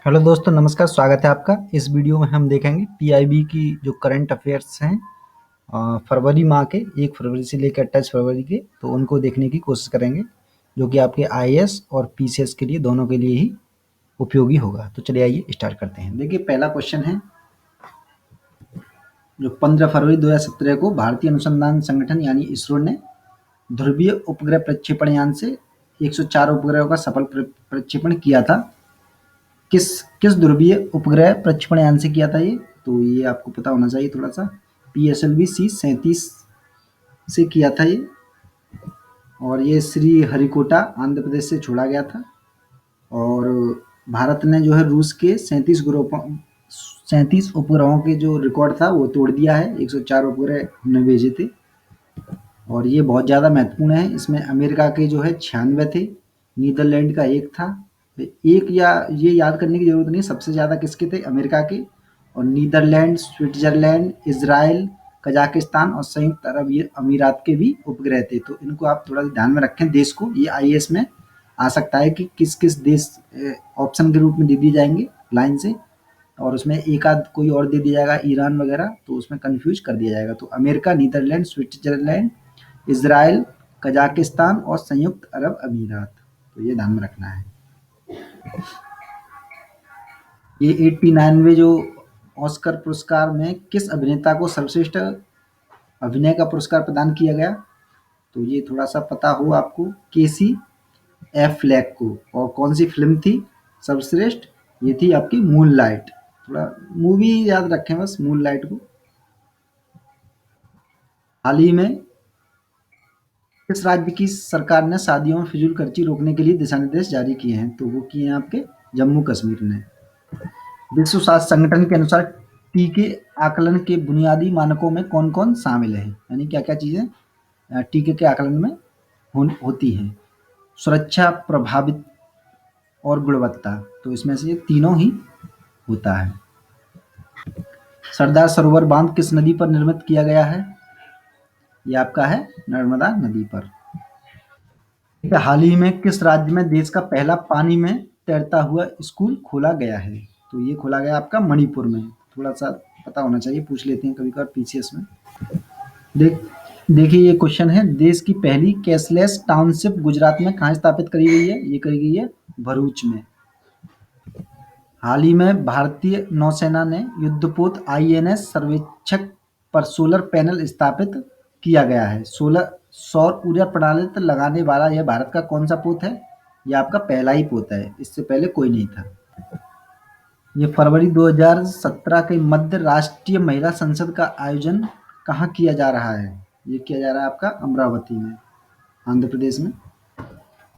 Hello दोस्तों, नमस्कार। स्वागत है आपका। इस वीडियो में हम देखेंगे पीआईबी की जो करंट अफेयर्स हैं फरवरी माह के 1 फरवरी से लेकर 28 फरवरी के, तो उनको देखने की कोशिश करेंगे, जो कि आपके आईएएस और पीसीएस के लिए, दोनों के लिए ही उपयोगी होगा। तो चलिए आइए स्टार्ट करते हैं। देखिए, पहला क्वेश्चन है जो 15 फरवरी 2017 को भारतीय अनुसंधान संगठन यानी इसरो ने ध्रुवीय उपग्रह प्रक्षेपण यान से 104 उपग्रहों का सफल प्रक्षेपण किया था। किस किस ध्रुवीय उपग्रह प्रक्षेपण यान से किया था ये? तो ये आपको पता होना चाहिए थोड़ा सा। पीएसएलवी C-37 से किया था ये, और ये श्री हरिकोटा आंध्र प्रदेश से छोड़ा गया था। और भारत ने जो है रूस के 37 उपग्रहों के जो रिकॉर्ड था वो तोड़ दिया है। 104 उपग्रह हमने भेजे थे, और ये बहुत ज़्यादा महत्वपूर्ण है। इसमें अमेरिका के जो है 96 थे, नीदरलैंड का 1 था। एक, या ये याद करने की ज़रूरत नहीं सबसे ज़्यादा किसके थे, अमेरिका के, और नीदरलैंड, स्विट्ज़रलैंड, इज़राइल, कजाकिस्तान और संयुक्त अरब ये अमीरात के भी उपग्रह थे। तो इनको आप थोड़ा ध्यान में रखें देश को। ये आईएएस में आ सकता है कि किस किस देश ऑप्शन के रूप में दे दिए जाएंगे लाइन से, और उसमें एक आध कोई और दे दिया जाएगा, ईरान वगैरह, तो उसमें कंफ्यूज कर दिया जाएगा। तो America, Netherlands, Switzerland, Israel, Kazakhstan और संयुक्त अरब अमीरात। तो ये ध्यान में रखना है। ये 89वें जो ऑस्कर पुरस्कार में किस अभिनेता को सर्वश्रेष्ठ अभिनय का पुरस्कार प्रदान किया गया? तो ये थोड़ा सा पता हो आपको। केसी एफ्लेक को। और कौन सी फिल्म थी सर्वश्रेष्ठ? ये थी आपकी मूनलाइट। थोड़ा मूवी याद रखें बस, मूनलाइट को। हाल ही में किस राज्य की सरकार ने शादियों में फिजूल खर्ची रोकने के लिए दिशा निर्देश जारी किए हैं? तो वो किए हैं आपके जम्मू कश्मीर ने। विश्व स्वास्थ्य संगठन के अनुसार टीके आकलन के बुनियादी मानकों में कौन-कौन शामिल है? यानी क्या-क्या चीज़ें टीके के आकलन में होती हैं? सुरक्षा, प्रभावित और गुणवत्ता। तो इसमें से ये तीनों ही होता है। सरदार सरोवर बांध किस नदी पर निर्मित किया गया है? ये आपका है नर्मदा नदी पर। ठीक है, हाल ही में किस राज्य में देश का पहला पानी में तैरता हुआ स्कूल खोला गया है? तो ये खोला गया आपका मणिपुर में। थोड़ा सा पता होना चाहिए, पूछ लेते हैं कभी कभार पीसीएस में। देख देखिए, ये क्वेश्चन है, देश की पहली कैशलेस टाउनशिप गुजरात में कहाँ स्थापित करी गई है? ये करी गई है भरूच में। हाल ही में भारतीय नौसेना ने युद्धपोत आईएनएस सर्वेक्षक पर सोलर पैनल स्थापित किया गया है। सौर ऊर्जा प्रणाली पर लगाने वाला यह भारत का कौन सा पोत है? यह आपका पहला ही पोत है, इससे पहले कोई नहीं था। ये फरवरी 2017 के मध्य राष्ट्रीय महिला संसद का आयोजन कहाँ किया जा रहा है? ये किया जा रहा है आपका अमरावती में, आंध्र प्रदेश में।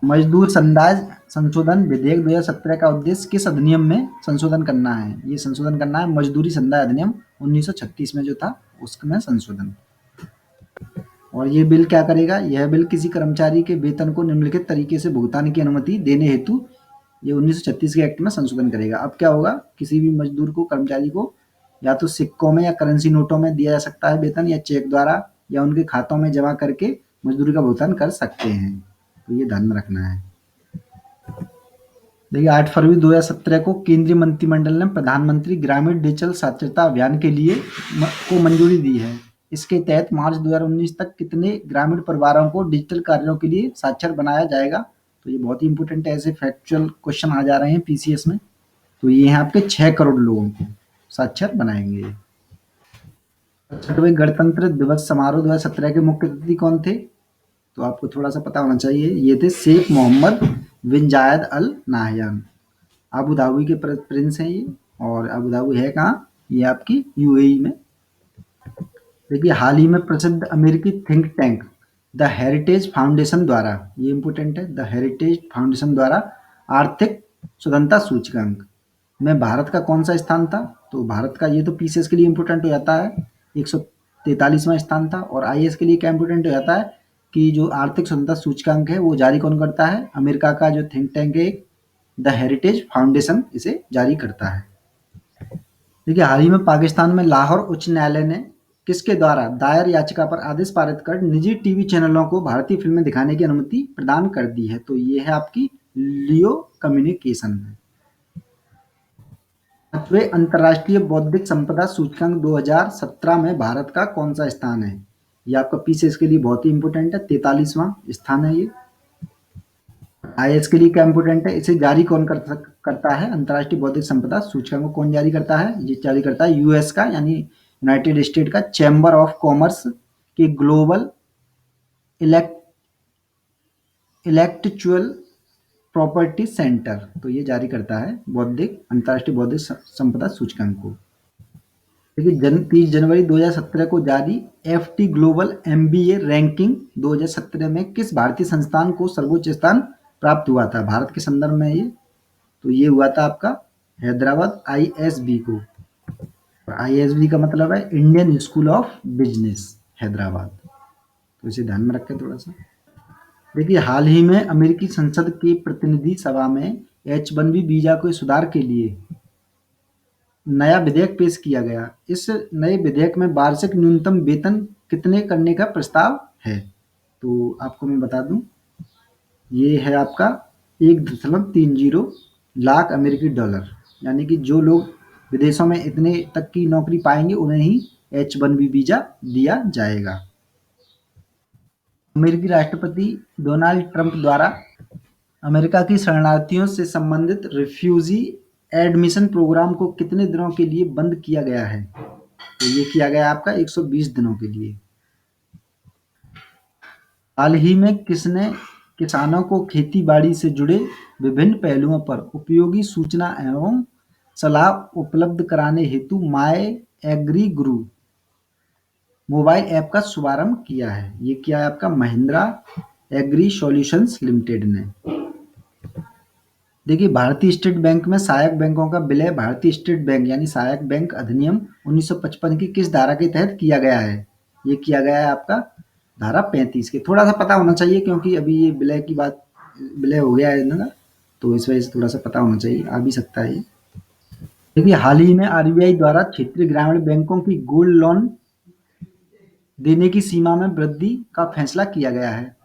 मजदूर संदाज संशोधन विधेयक 2017 का उद्देश्य किस अधिनियम में संशोधन करना है? ये संशोधन करना है मजदूरी संदाय अधिनियम 1936 में जो था उसमें संशोधन। और ये बिल क्या करेगा? यह बिल किसी कर्मचारी के वेतन को निम्नलिखित तरीके से भुगतान की अनुमति देने हेतु ये 1936 के एक्ट में संशोधन करेगा। अब क्या होगा, किसी भी मजदूर को, कर्मचारी को, या तो सिक्कों में या करेंसी नोटों में दिया जा सकता है वेतन, या चेक द्वारा, या उनके खातों में जमा करके मजदूरी का भुगतान कर सकते हैं। तो ये ध्यान में रखना है। देखिए, 8 फरवरी 2017 को केंद्रीय मंत्रिमंडल ने प्रधानमंत्री ग्रामीण डिजिटल साक्षरता अभियान के लिए को मंजूरी दी है। इसके तहत मार्च 2019 तक कितने ग्रामीण परिवारों को डिजिटल कार्यों के लिए साक्षर बनाया जाएगा? तो ये बहुत ही इंपॉर्टेंट है, ऐसे फैक्चुअल क्वेश्चन आ जा रहे हैं पीसीएस में। तो ये हैं आपके 6 करोड़ लोगों को साक्षर बनाएंगे। 66वें गणतंत्र दिवस समारोह 2017 के मुख्य अतिथि कौन थे? तो आपको थोड़ा सा पता होना चाहिए। ये थे शेख मोहम्मद बिन जायद अल नाहयान। अबू धाबी के प्रिंस हैं ये। और अबू धाबी है कहाँ? ये आपकी यूएई में। देखिए, हाल ही में प्रसिद्ध अमेरिकी think tank the heritage foundation द्वारा, ये इंपॉर्टेंट है, द हेरिटेज फाउंडेशन द्वारा आर्थिक स्वतंत्रता सूचकांक में भारत का कौन सा स्थान था? तो भारत का, ये तो पीसीएस के लिए इंपॉर्टेंट हो जाता है, 143वां स्थान था। और आईएएस के लिए क्या इंपॉर्टेंट हो जाता है कि जो आर्थिक स्वतंत्रता सूचकांक है वो जारी कौन करता है? अमेरिका का जो थिंक टैंक है द हेरिटेज फाउंडेशन इसे जारी करता है। देखिए, हाल ही में पाकिस्तान में लाहौर उच्च न्यायालय ने किसके द्वारा दायर याचिका पर आदेश पारित कर निजी टीवी चैनलों को भारतीय फिल्में दिखाने की अनुमति प्रदान कर दी है? तो ये है आपकी लियो कम्युनिकेशन में। वे अंतर्राष्ट्रीय बौद्धिक संपदा सूचकांक 2017 में भारत का कौन सा स्थान है? ये आपका पीसीएस के लिए बहुत ही इंपॉर्टेंट है, 43वां स्थान है ये। आईएएस के लिए क्या इंपॉर्टेंट है, इसे जारी कौन करता है? अंतर्राष्ट्रीय बौद्धिक संपदा सूचकांक को कौन जारी करता है? ये जारी करता है यूएस का, यानी यूनाइटेड स्टेट का चैम्बर ऑफ कॉमर्स के ग्लोबल इलेक्टेक्चुअल प्रॉपर्टी सेंटर। तो ये जारी करता है अंतर्राष्ट्रीय बौद्धिक संपदा सूचकांक को। देखिए 30 जनवरी 2017 को जारी एफटी ग्लोबल एमबीए रैंकिंग 2017 में किस भारतीय संस्थान को सर्वोच्च स्थान प्राप्त हुआ था? भारत के संदर्भ में ये, तो ये हुआ था आपका हैदराबाद आईएसबी को। आईएसबी का मतलब है Indian school of business Hyderabad, तो इसे ध्यान में रखें थोड़ा सा। देखिए हाल ही में अमेरिकी संसद की प्रतिनिधि सभा में H-1B वीजा के सुधार के लिए नया विधेयक पेश किया गया। इस नए विधेयक में वार्षिक न्यूनतम वेतन कितने करने का प्रस्ताव है? तो आपको मैं बता दूं, ये है आपका 1.30 लाख अमेरिकी डॉलर, यानी कि जो लोग विदेशों में इतने तक की नौकरी पाएंगे उन्हें ही H-1B वीजा दिया जाएगा। अमेरिकी राष्ट्रपति डोनाल्ड ट्रंप द्वारा अमेरिका की शरणार्थियों से संबंधित रिफ्यूजी एडमिशन प्रोग्राम को कितने दिनों के लिए बंद किया गया है? तो ये किया गया आपका 120 दिनों के लिए। हाल ही में किसने किसानों को खेती बाड़ी से जुड़े विभिन्न पहलुओं पर उपयोगी सूचना एवं सलाह उपलब्ध कराने हेतु my agree Guru mobile app का शुभारंभ किया है? ये किया है आपका महिंद्रा एग्री सॉल्यूशंस लिमिटेड ने। देखिए भारतीय स्टेट बैंक में सहायक बैंकों का विलय भारतीय स्टेट बैंक यानी सहायक बैंक अधिनियम 1955 की किस धारा के तहत किया गया है? ये किया गया है आपका धारा 35 के। थोड़ा सा पता होना चाहिए क्योंकि अभी ये विलय हो गया है ना, तो इस वजह से थोड़ा सा पता होना चाहिए, आ भी सकता है ये। देखिए हाल ही में आरबीआई द्वारा क्षेत्रीय ग्रामीण बैंकों की गोल्ड लोन देने की सीमा में वृद्धि का फैसला किया गया है।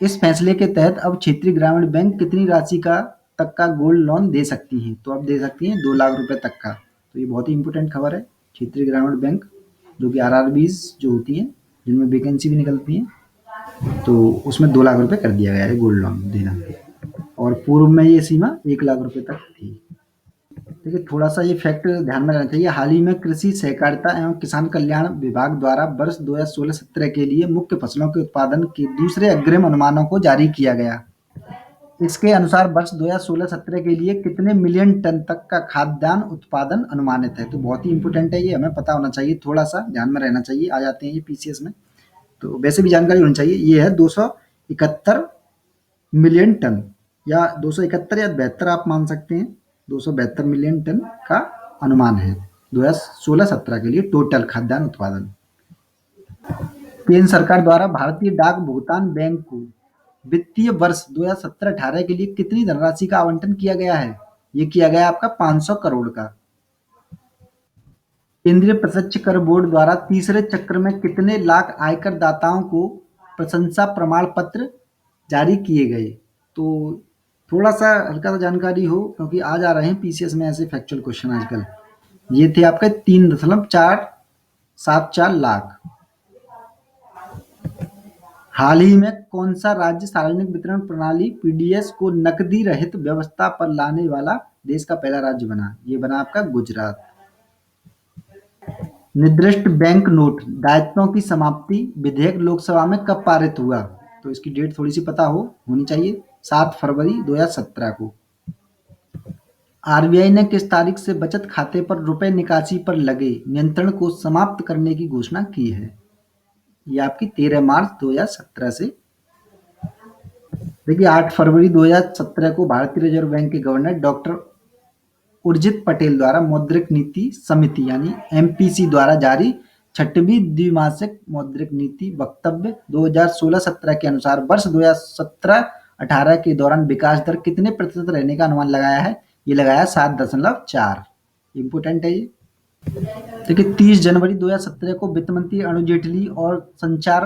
इस फैसले के तहत अब क्षेत्रीय ग्रामीण बैंक कितनी राशि का तक का गोल्ड लोन दे सकती हैं? तो अब दे सकती हैं 2 लाख रुपए तक का। तो ये बहुत ही इंपॉर्टेंट खबर है। क्षेत्रीय ग्रामीण बैंक जो कि आरआरबीज जो होती हैं जिनमें वैकेंसी भी निकलती है, तो उसमें 2 लाख रुपए कर दिया गया है गोल्ड लोन देना, और पूर्व में ये सीमा 1 लाख रुपए तक थी। देखिए थोड़ा सा ये फैक्ट ध्यान में रखना चाहिए। हाल ही में कृषि सहकारिता एवं किसान कल्याण विभाग द्वारा वर्ष 2016-17 के लिए मुख्य फसलों के उत्पादन के दूसरे अग्रिम अनुमानों को जारी किया गया। इसके अनुसार वर्ष 2016-17 के लिए कितने मिलियन टन तक का खाद्यान्न उत्पादन अनुमानित है? तो बहुत ही इंपॉर्टेंट है, ये हमें पता होना चाहिए, थोड़ा सा ध्यान में रहना चाहिए, आ जाते हैं ये पीसीएस में, तो वैसे भी जानकारी होनी चाहिए। ये है 271 मिलियन टन, या 271 या 72 आप मान सकते हैं, 272 मिलियन टन का अनुमान है 2016-17 के लिए टोटल खाद्यान्न उत्पादन। केंद्र सरकार द्वारा भारतीय डाक भुगतान बैंक को वित्तीय वर्ष 2017-18 के लिए कितनी धनराशि का आवंटन किया गया है? ये किया गया आपका 500 करोड़ का। केंद्रीय प्रत्यक्ष कर बोर्ड द्वारा तीसरे चक्र में कितने लाख आयकर दाताओं को प्रशंसा प्रमाण पत्र जारी किए गए? तो थोड़ा सा हल्का सा जानकारी हो क्योंकि आ जा रहे हैं पीसीएस में ऐसे फैक्चुअल क्वेश्चन आजकल। ये थे आपके 3.474 लाख। हाल ही में कौन सा राज्य सार्वजनिक वितरण प्रणाली पीडीएस को नकदी रहित व्यवस्था पर लाने वाला देश का पहला राज्य बना? ये बना आपका गुजरात। निर्दिष्ट बैंक नोट दायित्वों की समाप्ति विधेयक लोकसभा में कब पारित हुआ? तो इसकी डेट थोड़ी सी पता होनी चाहिए, 7 फरवरी 2017 को। आरबीआई ने किस तारीख से बचत खाते पर रुपए निकासी पर लगे नियंत्रण को समाप्त करने की घोषणा की है? ये आपकी 13 मार्च 2017 से। देखिए 8 फरवरी 2017 को भारतीय रिजर्व बैंक के गवर्नर डॉक्टर उर्जित पटेल द्वारा मौद्रिक नीति समिति यानी एमपीसी द्वारा जारी 6वीं द्विमासिक मौद्रिक नीति वक्तव्य 2016-17 के अनुसार वर्ष 2017-18 के दौरान विकास दर कितने प्रतिशत रहने का अनुमान लगाया है? ये लगाया 7.4। इंपोर्टेंट है ये। देखिए 30 जनवरी 2017 को वित्त मंत्री अरुण जेटली और संचार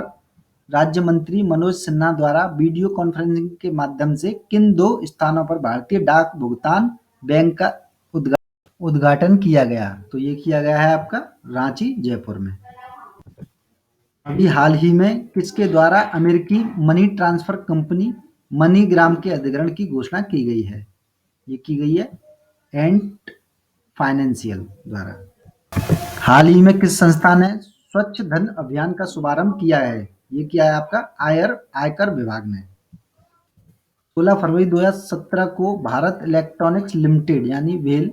राज्य मंत्री मनोज सिन्हा द्वारा वीडियो कॉन्फ्रेंसिंग के माध्यम से किन 2 स्थानों पर भारतीय डाक भुगतान बैंक का उद्घाटन किया गया? तो ये किया गया है आपका रांची, जयपुर में। अभी हाल ही में किसके द्वारा अमेरिकी मनी ट्रांसफर कंपनी मनीग्राम के अधिग्रहण की घोषणा की गई है? ये की गई है एंट फाइनेंशियल द्वारा। हाल ही में किस संस्था ने स्वच्छ धन अभियान का शुभारंभ किया है? ये किया है आपका आयकर विभाग ने। 16 फरवरी 2017 को भारत इलेक्ट्रॉनिक्स लिमिटेड यानी वेल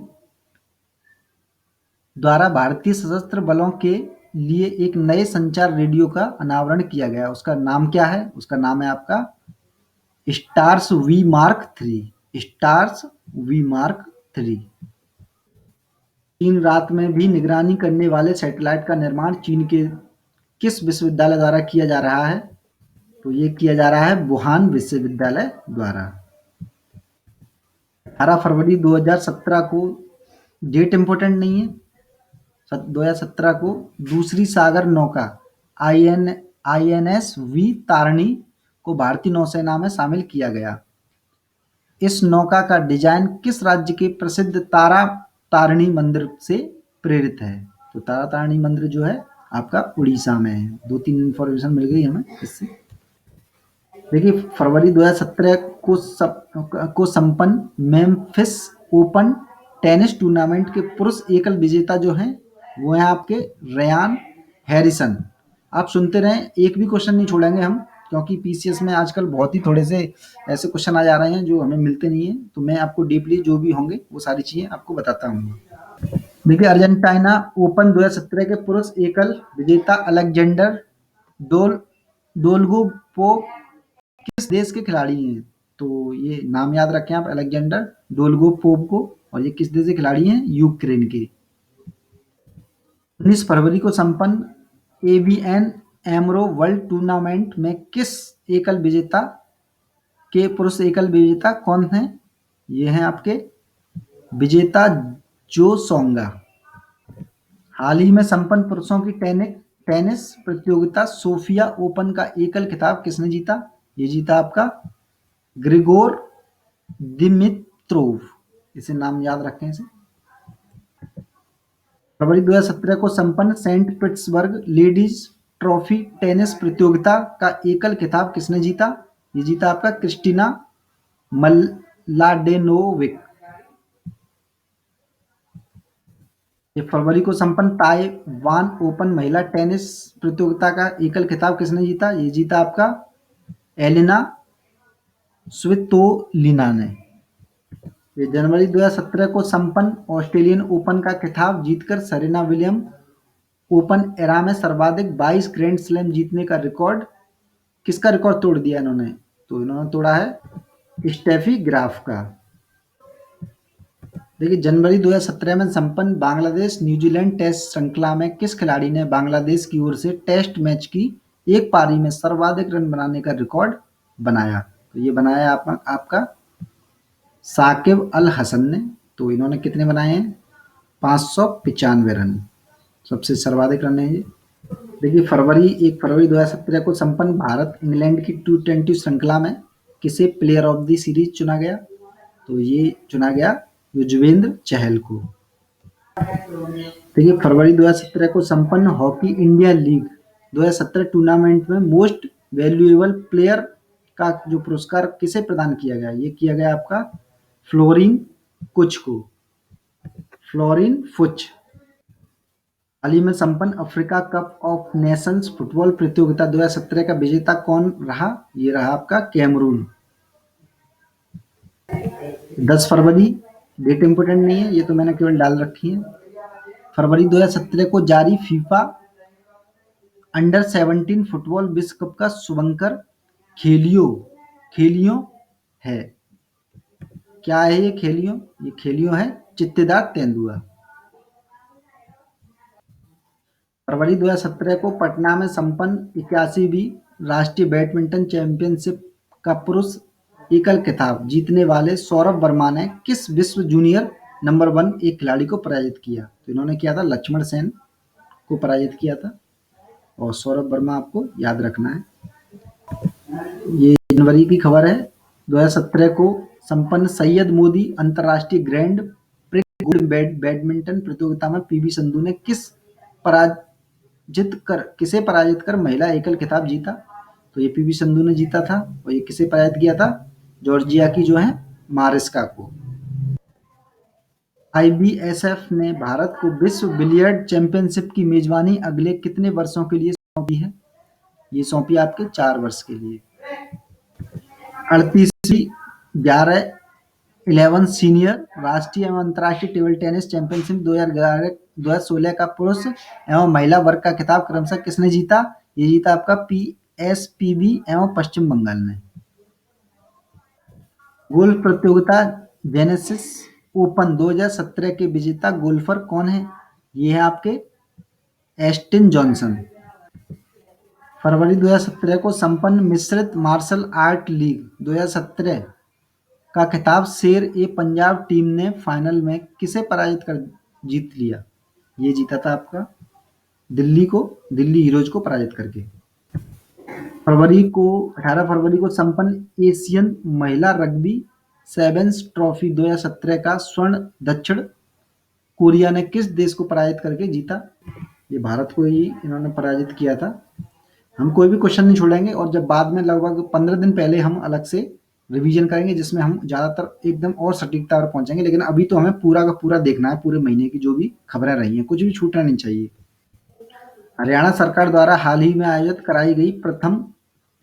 द्वारा भारतीय सशस्त्र बलों के लिए एक नए संचार रेडियो का अनावरण किया गया। उसका नाम क्या है? उसका नाम है आपका stars V mark 3। Stars V mark 3। चीन रात में भी निगरानी करने वाले सैटेलाइट का निर्माण चीन के किस विश्वविद्यालय द्वारा किया जा रहा है? तो ये किया जा रहा है वुहान विश्वविद्यालय द्वारा। 18 फरवरी 2017 को, डेट इंपॉर्टेंट नहीं है, 2017 को दूसरी सागर नौका आईएनएस वी तारिणी को भारतीय नौसेना में शामिल किया गया। इस नौका का डिजाइन किस राज्य के प्रसिद्ध तारा तारिणी मंदिर से प्रेरित है? तो तारा तारिणी मंदिर जो है आपका उड़ीसा में है। 2-3 इंफॉर्मेशन मिल गई हमें इससे। देखिए फरवरी 2017 को संपन्न मेम्फिस ओपन टेनिस टूर्नामेंट के पुरुष एकल विजेता जो हैं वो हैं आपके रयान हैरिसन। आप सुनते रहें, एक भी क्वेश्चन नहीं छोड़ेंगे हम, क्योंकि पीसीएस में आजकल बहुत ही थोड़े से ऐसे क्वेश्चन आ जा रहे हैं जो हमें मिलते नहीं हैं। तो मैं आपको डीपली जो भी होंगे वो सारी चीज़ें आपको बताता हूँ। देखिए अर्जेंटीना ओपन 2017 के पुरुष एकल विजेता अलेक्जेंडर डोल्गोपोव किस देश के खिलाड़ी हैं? तो ये नाम याद रखें आप, अलेक्जेंडर डोल्गोपोव को, और ये किस देश के खिलाड़ी हैं? यूक्रेन के। 19 फरवरी को संपन्न एबीएन एमरो वर्ल्ड टूर्नामेंट में किस पुरुष एकल विजेता कौन हैं? ये हैं आपके विजेता जो सोंगा। हाल ही में संपन्न पुरुषों की टेनिस प्रतियोगिता सोफिया ओपन का एकल खिताब किसने जीता? ये जीता आपका ग्रिगोर दिमित्रोव। इसे नाम याद रखें इसे। फरवरी 2017 को संपन्न Saint Petersburg ladies trophy tennis प्रतियोगिता का एकल खिताब किसने जीता? ये जीता आपका क्रिस्टिना मलाडेनोविक। ये फरवरी को संपन्न ताइवान ओपन महिला टेनिस प्रतियोगिता का एकल खिताब किसने जीता? ये जीता आपका एलिना स्वितोलिना ने। ये जनवरी 2017 को संपन्न ऑस्ट्रेलियन ओपन का खिताब जीतकर सेरेना विलियम ओपन एरा में सर्वाधिक 22 ग्रैंड स्लैम जीतने का रिकॉर्ड, किसका रिकॉर्ड तोड़ दिया इन्होंने? तो इन्होंने तोड़ा है स्टेफी ग्राफ का। देखिए जनवरी 2017 में संपन्न बांग्लादेश न्यूजीलैंड टेस्ट श्रृंखला में किस खिलाड़ी ने बांग्लादेश की ओर से टेस्ट मैच की एक पारी में सर्वाधिक रन बनाने का रिकॉर्ड बनाया? तो ये बनाया आपका साकिब अल हसन ने। तो इन्होंने कितने बनाए हैं? 595 रन, सबसे सर्वाधिक रन है ये। देखिए 1 फरवरी 2017 को संपन्न भारत इंग्लैंड की T20 श्रृंखला में किसे प्लेयर ऑफ द सीरीज चुना गया? तो ये चुना गया युजवेंद्र चहल को। देखिए फरवरी 2017 को संपन्न हॉकी इंडिया लीग 2017 टूर्नामेंट में मोस्ट वैल्यूएबल प्लेयर का जो पुरस्कार किसे प्रदान किया गया? ये किया गया आपका फ्लोरिन कुछ को। फ्लोरिन फुच। हाल ही में संपन्न Africa cup of Nations football प्रतियोगिता 2017 का विजेता कौन रहा? ये रहा आपका कैमरून। 10 फरवरी, डेट इंपोर्टेंट नहीं है, ये तो मैंने केवल डाल रखी है। फरवरी 2017 को जारी फीफा अंडर 17 फुटबॉल विश्व कप का शुभंकर खेलियो है। क्या है ये खेलियो? ये खेलियो है चित्तेदार तेंदुआ। फरवरी 2017 को पटना में संपन्न 81वीं राष्ट्रीय बैडमिंटन चैंपियनशिप का पुरुष एकल खिताब जीतने वाले सौरभ वर्मा ने किस विश्व जूनियर नंबर 1 एक खिलाड़ी को पराजित किया? तो इन्होंने किया था लक्ष्मण सेन को पराजित किया था, और सौरभ वर्मा आपको याद रखना है। ये जनवरी की खबर है। 2017 को संपन्न सैयद मोदी अंतर्राष्ट्रीय ग्रैंड प्रिक्स बैडमिंटन प्रतियोगिता में पीवी संधू ने किसे पराजित कर महिला एकल खिताब जीता? तो ये पीवी संधू ने जीता था। और ये किसे पराजित किया था? जॉर्जिया की जो है मारिस्का को। आईबीएसएफ ने भारत को विश्व बिलियर्ड चैंपियनशिप की मेजबानी अगले कितने वर्षों के लिए सौंपी है? ये सौंपी आपके 4 वर्ष के लिए। 38वीं 11 सीनियर राष्ट्रीय एवं अंतर्राष्ट्रीय टेबल टेनिस चैंपियनशिप 2016 का पुरुष एवं महिला वर्ग का खिताब क्रमशः किसने जीता? ये जीता आपका पीएसपीबी एवं पश्चिम बंगाल ने। गोल्फ प्रतियोगिता जेनेसिस ओपन 2017 के विजेता गोल्फर कौन है? ये है आपके एस्टिन जॉनसन। फरवरी 2017 को संपन्न मिश्रित मार्शल आर्ट लीग 2017 का खिताब शेर ए पंजाब टीम ने फाइनल में किसे पराजित कर जीत लिया? ये जीता था आपका दिल्ली हीरोज को पराजित करके। 18 फरवरी को संपन्न एशियन महिला रग्बी सेवेंस ट्रॉफी 2017 का स्वर्ण दक्षिण कोरिया ने किस देश को पराजित करके जीता? ये भारत को ही इन्होंने पराजित किया था। हम कोई भी क्वेश्चन नहीं छोड़ेंगे और जब बाद में लगभग 15 दिन पहले हम अलग से रिवीजन करेंगे जिसमें हम ज़्यादातर एकदम और सटीकता पर पहुंचेंगे। लेकिन अभी तो हमें पूरा का पूरा देखना है, पूरे महीने की जो भी खबरें रही हैं, कुछ भी छूटना नहीं चाहिए। हरियाणा सरकार द्वारा हाल ही में आयोजित कराई गई प्रथम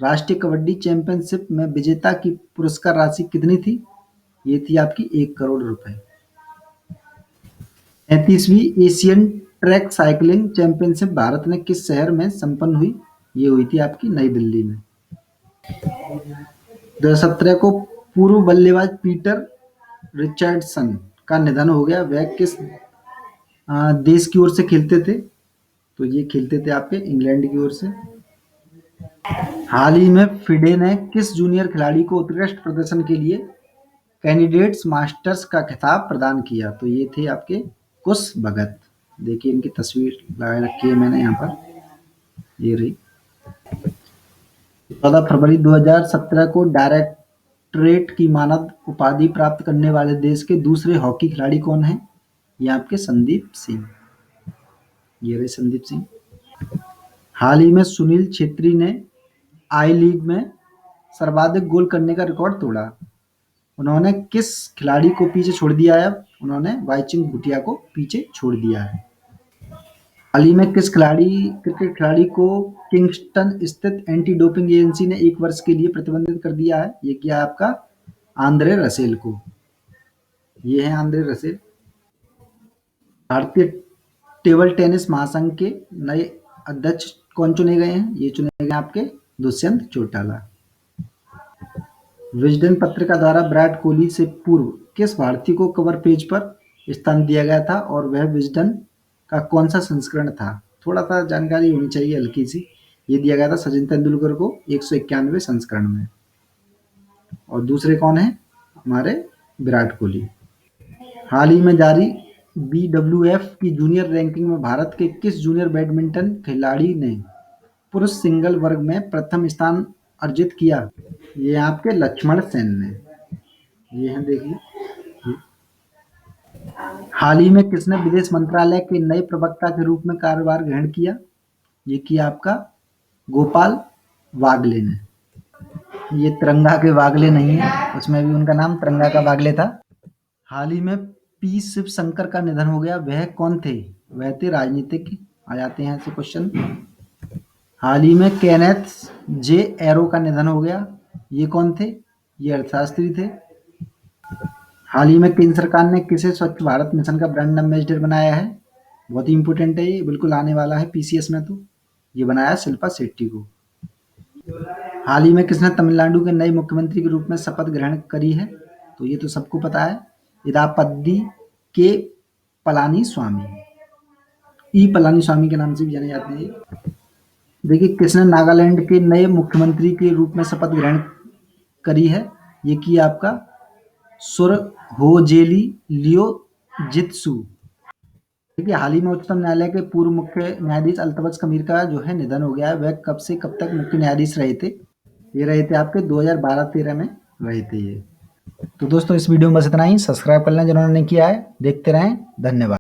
राष्ट्रीय कबड्डी चैंपियनशिप में विजेता की पुरस्कार राशि कितनी थी? ये थी आपकी 1 करोड़ रुपए। 35वीं Asian track cycling championship Bharat में किस शहर में संपन्न हुई? ये हुई थी आपकी नई दिल्ली में। 2017 को पूर्व बल्लेबाज पीटर रिचर्डसन का निधन हो गया। वह किस देश की ओर से खेलते थे? तो ये खेलते थे आपके इंग्लैंड की ओर से। हाल ही में फिडे ने किस जूनियर खिलाड़ी को उत्कृष्ट प्रदर्शन के लिए कैंडिडेट्स मास्टर्स का खिताब प्रदान किया? तो ये थे आपके कुश भगत। देखिए इनकी तस्वीर लगा रखी है मैंने यहाँ पर, ये रही। 14 फरवरी 2017 को डायरेक्टरेट की मानद उपाधि प्राप्त करने वाले देश के दूसरे हॉकी खिलाड़ी कौन है? ये आपके संदीप सिंह। ये रहे संदीप सिंह। हाल ही में सुनील छेत्री ने आई लीग में सर्वाधिक गोल करने का रिकॉर्ड तोड़ा। उन्होंने किस खिलाड़ी को पीछे छोड़ दिया है? उन्होंने वाईचिंग भूटिया को पीछे छोड़ दिया है। हाल ही में किस क्रिकेट खिलाड़ी को किंगस्टन स्थित एंटी डोपिंग एजेंसी ने 1 वर्ष के लिए प्रतिबंधित कर दिया है? ये किया आपका आंद्रे रसेल को। ये है आंद्रे रसेल। भारतीय टेबल टेनिस महासंघ के नए अध्यक्ष कौन चुने गए हैं? ये चुने गए आपके दुष्यंत चौटाला। विजडन पत्रिका द्वारा विराट कोहली से पूर्व किस भारतीय को कवर पेज पर स्थान दिया गया था और वह विजडन का कौन सा संस्करण था? थोड़ा सा जानकारी होनी चाहिए हल्की सी। ये दिया गया था सचिन तेंदुलकर को 191वें संस्करण में। और दूसरे कौन है? हमारे विराट कोहली। हाल ही में जारी बीडब्ल्यूएफ की जूनियर रैंकिंग में भारत के किस जूनियर बैडमिंटन खिलाड़ी ने पुरुष सिंगल वर्ग में प्रथम स्थान अर्जित किया? ये आपके लक्ष्मण सेन ने। ये हैं देखिए। हाल ही में किसने विदेश मंत्रालय के नए प्रवक्ता के रूप में कार्यभार ग्रहण किया? ये किया आपका गोपाल वागले ने। ये तिरंगा के वागले नहीं है, उसमें भी उनका नाम तिरंगा का वागले था। हाल ही में पी शिवशंकर का निधन हो गया। वह कौन थे? वह थे राजनीतिक। आ जाते हैं ऐसे क्वेश्चन। हाल ही में केनेथ जे एरो का निधन हो गया। ये कौन थे? ये अर्थशास्त्री थे। हाल ही में केंद्र सरकार ने किसे स्वच्छ भारत मिशन का ब्रांड एम्बेसडर बनाया है? बहुत ही इंपॉर्टेंट है, ये बिल्कुल आने वाला है पीसीएस में। तो ये बनाया शिल्पा शेट्टी को। हाल ही में किसने तमिलनाडु के नए मुख्यमंत्री के रूप में शपथ ग्रहण करी है? तो ये तो सबको पता है, इदापद्दी के पलानीस्वामी। पलानीस्वामी के नाम से भी जाने जाते हैं। देखिए किसने नागालैंड के नए मुख्यमंत्री के रूप में शपथ ग्रहण करी है? ये किया आपका सुरहोजेली लियोजित्सु। देखिए हाल ही में उच्चतम न्यायालय के पूर्व मुख्य न्यायाधीश अल्तमश कबीर का जो है निधन हो गया है। वह कब से कब तक मुख्य न्यायाधीश रहे थे? ये रहे थे आपके 2012-13 में रहे थे ये। तो दोस्तों इस वीडियो में बस इतना ही। सब्सक्राइब कर लें जिन्होंने नहीं किया है। देखते रहें। धन्यवाद।